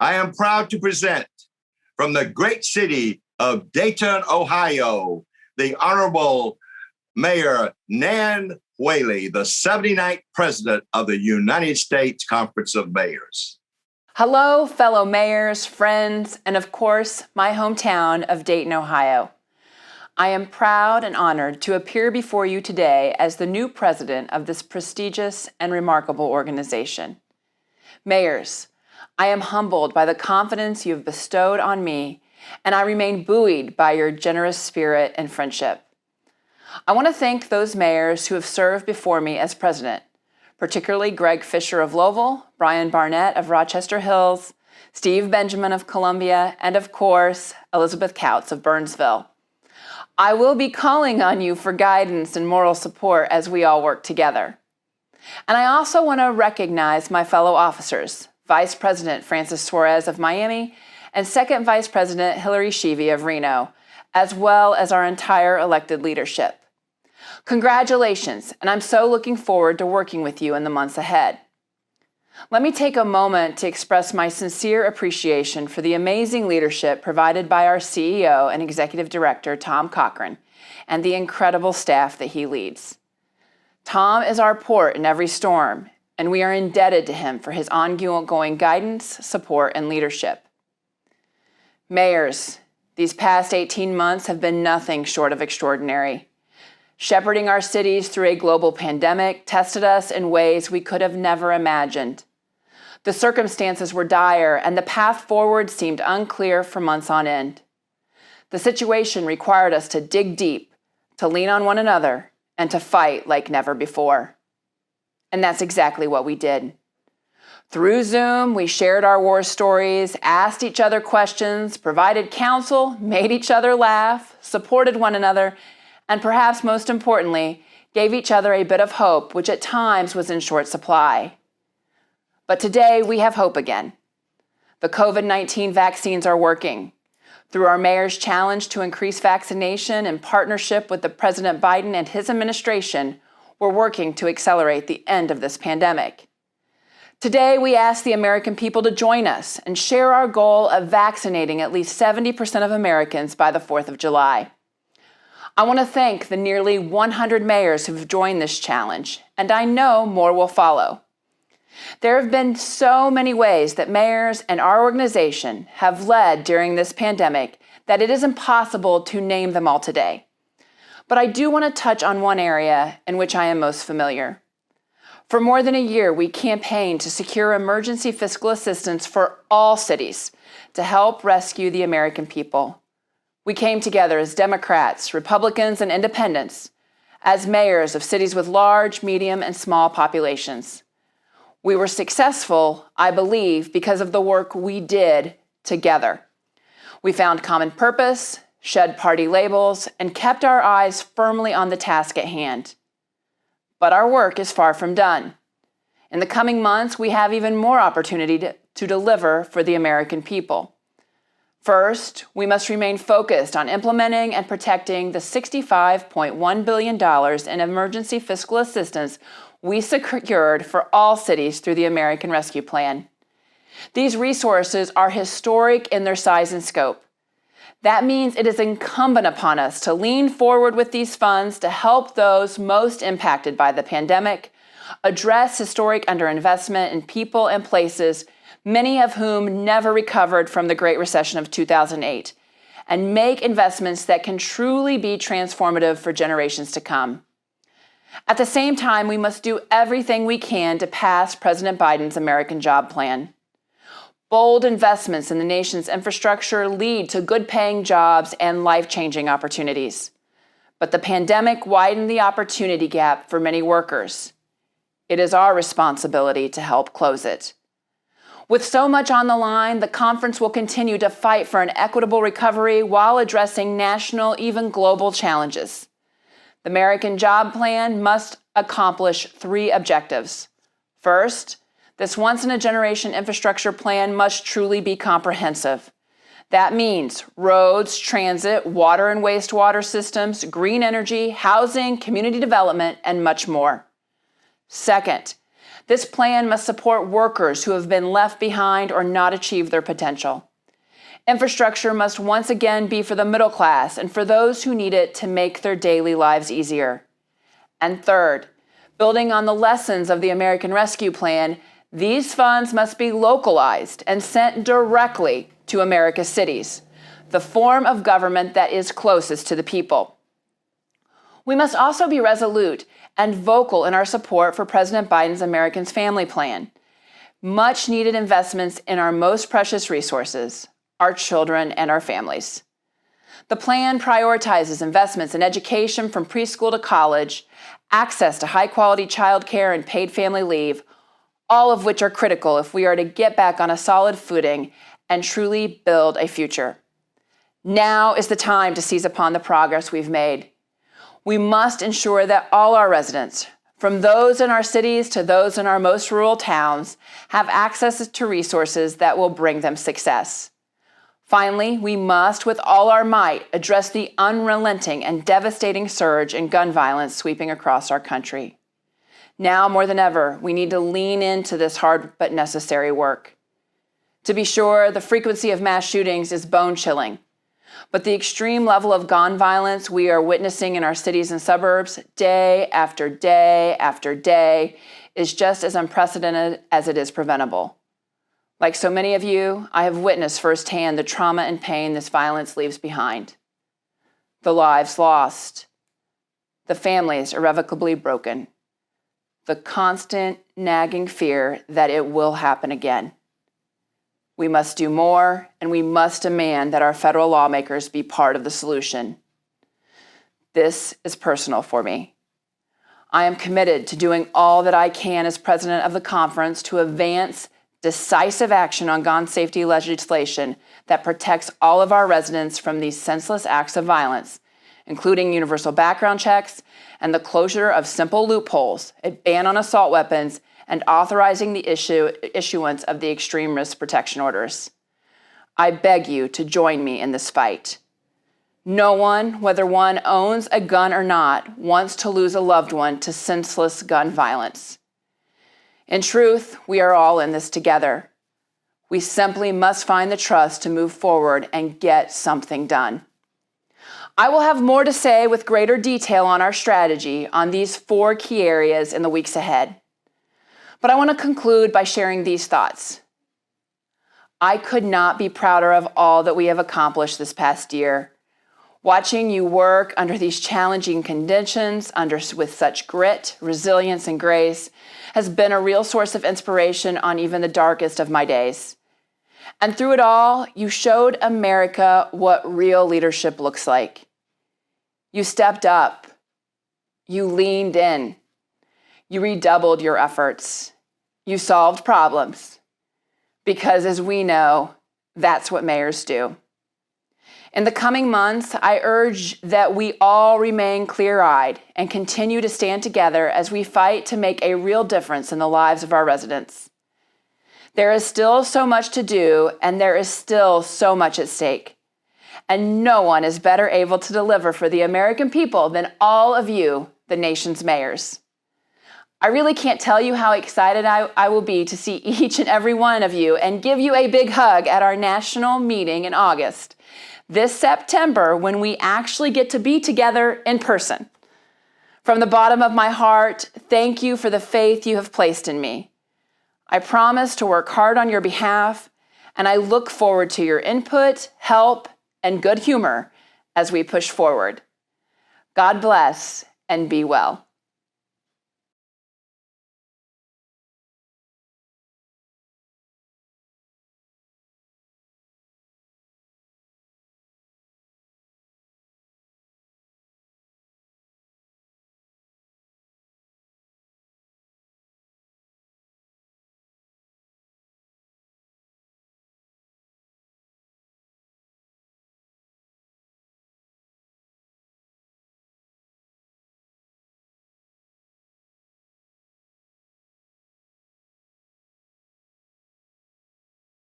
I am proud to present from the great city of Dayton, Ohio, the Honorable Mayor Nan Whaley, the 79th President of the United States Conference of Mayors. Hello, fellow mayors, friends, and of course, my hometown of Dayton, Ohio. I am proud and honored to appear before you today as the new president of this prestigious and remarkable organization. Mayors, I am humbled by the confidence you have bestowed on me, and I remain buoyed by your generous spirit and friendship. I want to thank those mayors who have served before me as president, particularly Greg Fisher of Louisville, Brian Barnett of Rochester Hills, Steve Benjamin of Columbia, and of course, Elizabeth Couts of Burnsville. I will be calling on you for guidance and moral support as we all work together. And I also want to recognize my fellow officers, Vice President Francis Suarez of Miami and Second Vice President Hillary Sheevy of Reno, as well as our entire elected leadership. Congratulations, and I'm so looking forward to working with you in the months ahead. Let me take a moment to express my sincere appreciation for the amazing leadership provided by our CEO and Executive Director, Tom Cochran, and the incredible staff that he leads. Tom is our port in every storm, and we are indebted to him for his ongoing guidance, support, and leadership. Mayors, these past 18 months have been nothing short of extraordinary. Shepherding our cities through a global pandemic tested us in ways we could have never imagined. The circumstances were dire, and the path forward seemed unclear for months on end. The situation required us to dig deep, to lean on one another, and to fight like never before. And that's exactly what we did. Through Zoom, we shared our war stories, asked each other questions, provided counsel, made each other laugh, supported one another, and perhaps most importantly, gave each other a bit of hope, which at times was in short supply. But today, we have hope again. The COVID-19 vaccines are working. Through our mayor's challenge to increase vaccination in partnership with President Biden and his administration, we're working to accelerate the end of this pandemic. Today, we ask the American people to join us and share our goal of vaccinating at least 70% of Americans by the 4th of July. I want to thank the nearly 100 mayors who have joined this challenge, and I know more will follow. There have been so many ways that mayors and our organization have led during this pandemic that it is impossible to name them all today. But I do want to touch on one area in which I am most familiar. For more than a year, we campaigned to secure emergency fiscal assistance for all cities to help rescue the American people. We came together as Democrats, Republicans, and Independents, as mayors of cities with large, medium, and small populations. We were successful, I believe, because of the work we did together. We found common purpose, shed party labels, and kept our eyes firmly on the task at hand. But our work is far from done. In the coming months, we have even more opportunity to deliver for the American people. First, we must remain focused on implementing and protecting the $65.1 billion in emergency fiscal assistance we secured for all cities through the American Rescue Plan. These resources are historic in their size and scope. That means it is incumbent upon us to lean forward with these funds to help those most impacted by the pandemic, address historic underinvestment in people and places, many of whom never recovered from the Great Recession of 2008, and make investments that can truly be transformative for generations to come. At the same time, we must do everything we can to pass President Biden's American Job Plan. Bold investments in the nation's infrastructure lead to good-paying jobs and life-changing opportunities. But the pandemic widened the opportunity gap for many workers. It is our responsibility to help close it. With so much on the line, the conference will continue to fight for an equitable recovery while addressing national, even global challenges. The American Job Plan must accomplish 3 objectives. First, this once-in-a-generation infrastructure plan must truly be comprehensive. That means roads, transit, water and wastewater systems, green energy, housing, community development, and much more. Second, This plan must support workers who have been left behind or not achieved their potential. Infrastructure must once again be for the middle class and for those who need it to make their daily lives easier. And third, building on the lessons of the American Rescue Plan, these funds must be localized and sent directly to America's cities, the form of government that is closest to the people. We must also be resolute and vocal in our support for President Biden's Americans Family Plan. Much needed investments in our most precious resources, our children and our families. The plan prioritizes investments in education from preschool to college, access to high-quality childcare and paid family leave, all of which are critical if we are to get back on a solid footing and truly build a future. Now is the time to seize upon the progress we've made. We must ensure that all our residents, from those in our cities to those in our most rural towns, have access to resources that will bring them success. Finally, we must, with all our might, address the unrelenting and devastating surge in gun violence sweeping across our country. Now more than ever, we need to lean into this hard but necessary work. To be sure, the frequency of mass shootings is bone-chilling, but the extreme level of gun violence we are witnessing in our cities and suburbs day after day after day is just as unprecedented as it is preventable. Like so many of you, I have witnessed firsthand the trauma and pain this violence leaves behind. The lives lost, the families irrevocably broken, the constant nagging fear that it will happen again. We must do more, and we must demand that our federal lawmakers be part of the solution. This is personal for me. I am committed to doing all that I can as president of the conference to advance decisive action on gun safety legislation that protects all of our residents from these senseless acts of violence, including universal background checks and the closure of simple loopholes, a ban on assault weapons, and authorizing the issuance of the extreme risk protection orders. I beg you to join me in this fight. No one, whether one owns a gun or not, wants to lose a loved one to senseless gun violence. In truth, we are all in this together. We simply must find the trust to move forward and get something done. I will have more to say with greater detail on our strategy on these 4 key areas in the weeks ahead. But I want to conclude by sharing these thoughts. I could not be prouder of all that we have accomplished this past year. Watching you work under these challenging conditions, with such grit, resilience, and grace, has been a real source of inspiration on even the darkest of my days. And through it all, you showed America what real leadership looks like. You stepped up. You leaned in. You redoubled your efforts. You solved problems. Because as we know, that's what mayors do. In the coming months, I urge that we all remain clear-eyed and continue to stand together as we fight to make a real difference in the lives of our residents. There is still so much to do, and there is still so much at stake. And no one is better able to deliver for the American people than all of you, the nation's mayors. I really can't tell you how excited I will be to see each and every one of you and give you a big hug at our national meeting in August, this September, when we actually get to be together in person. From the bottom of my heart, thank you for the faith you have placed in me. I promise to work hard on your behalf, and I look forward to your input, help, and good humor as we push forward. God bless and be well.